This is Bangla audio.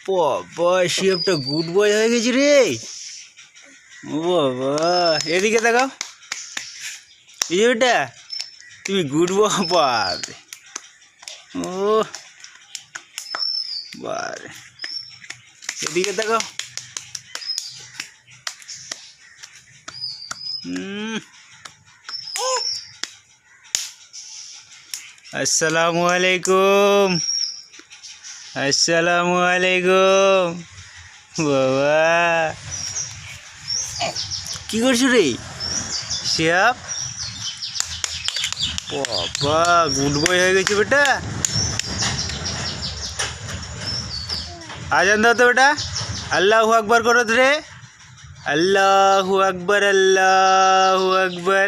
বাবা শিয়াবটা গুড বয় হয়ে গেছি রে। ও বাবা এদিকে দেখাও, এই যে বেটা তুমি গুড বয়। ও বারে এদিকে দেখাও। আসসালামু আলাইকুম, আসসালামু আলাইকুম। বাবা কি করছো রে শিয়াব? বাবা গুড বয় হয়ে গেছে বেটা। আজান দাও তো বেটা, আল্লাহু আকবার করো রে। আল্লাহু আকবার, আল্লাহু আকবার।